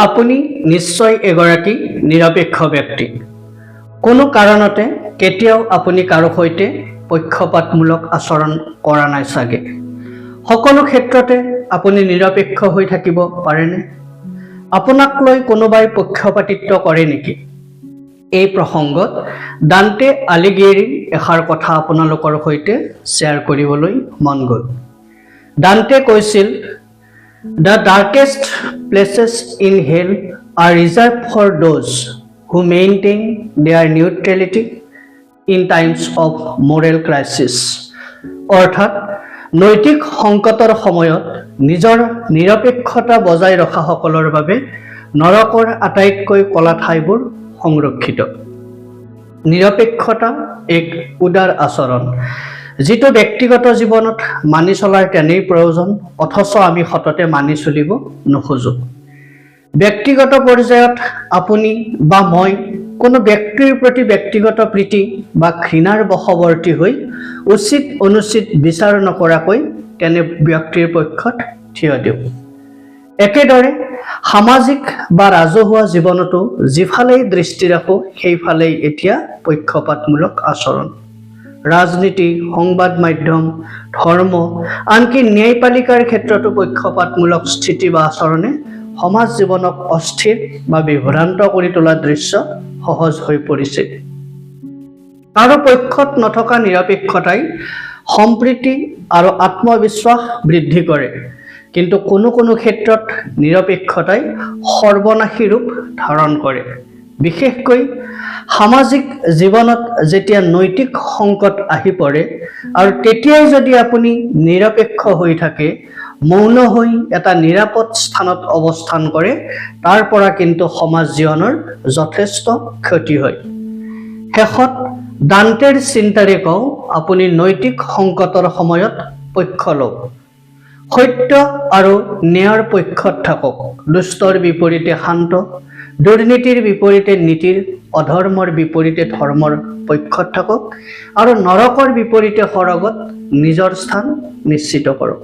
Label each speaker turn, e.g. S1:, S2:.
S1: আপুনি নিশ্চয় এগৰাকী নিৰপেক্ষ ব্যক্তি। কোনো কাৰণতে কেতিয়াও আপুনি কাৰো সৈতে পক্ষপাতমূলক আচৰণ কৰা নাই চাগে। সকলো ক্ষেত্ৰতে আপুনি নিৰপেক্ষ হৈ থাকিব পাৰেনে? আপোনাক লৈ কোনোবাই পক্ষপাতিত্ব কৰে নেকি? এই প্ৰসংগত ডান্টে আলিগিয়েৰিৰ এষাৰ কথা আপোনালোকৰ সৈতে শ্বেয়াৰ কৰিবলৈ মন গ'ল। ডান্টে কৈছিল, "The darkest places in hell are reserved for those who maintain their neutrality in times of moral crisis." অৰ্থাৎ নৈতিক সংকটৰ সময়ত নিজৰ নিৰপেক্ষতা বজাই ৰখাসকলৰ বাবে নৰকৰ আটাইতকৈ কলা ঠাইবোৰ সংৰক্ষিত। নিৰপেক্ষতা এক উদাৰ আচৰণ, যিটো ব্যক্তিগত জীৱনত মানি চলাৰ তেনেই প্ৰয়োজন, অথচ আমি সততে মানি চলিব নোখোজো। ব্যক্তিগত পৰ্যায়ত আপুনি বা মই কোনো ব্যক্তিৰ প্ৰতি ব্যক্তিগত প্ৰীতি বা ঘৃণাৰ বশৱৰ্তী হৈ উচিত অনুচিত বিচাৰ নকৰাকৈ তেনে ব্যক্তিৰ পক্ষত থিয় দিওঁ। একেদৰে সামাজিক বা ৰাজহুৱা জীৱনতো যিফালেই দৃষ্টি ৰাখোঁ সেইফালেই এতিয়া পক্ষপাতমূলক আচৰণ। ৰাজনীতি, সংবাদ মাধ্যম, ধৰ্ম, আনকি ন্যায়পালিকাৰ ক্ষেত্ৰতো পক্ষপাতমূলক স্থিতি বা আচৰণে সমাজ জীৱনক অস্থিৰ বা বিভ্ৰান্ত কৰি তোলাৰ দৃশ্য সহজ হৈ পৰিছে। কাৰো পক্ষত নথকা নিৰপেক্ষতাই সম্প্ৰীতি আৰু আত্মবিশ্বাস বৃদ্ধি কৰে, কিন্তু কোনো কোনো ক্ষেত্ৰত নিৰপেক্ষতাই সৰ্বনাশী ৰূপ ধাৰণ কৰে। বিশেষকৈ সামাজিক জীৱনত যেতিয়া নৈতিক সংকট আহি পৰে আৰু তেতিয়াই যদি আপুনি নিৰপেক্ষ হৈ থাকে, মৌন হৈ এটা নিৰাপদ স্থানত অৱস্থান কৰে, তাৰ পৰা কিন্তু সমাজ জীৱনৰ যথেষ্ট ক্ষতি হয়। শেষত ডান্টেৰ চিন্তাৰে কওঁ, আপুনি নৈতিক সংকটৰ সময়ত পক্ষ লওক। সত্য আৰু ন্যায়ৰ পক্ষত থাকক। দুষ্টৰ বিপৰীতে শান্ত, দুৰ্নীতিৰ বিপৰীতে নীতিৰ, অধৰ্মৰ বিপৰীতে ধৰ্মৰ পক্ষত থাকক আৰু নৰকৰ বিপৰীতে সৰগত নিজৰ স্থান নিশ্চিত কৰক।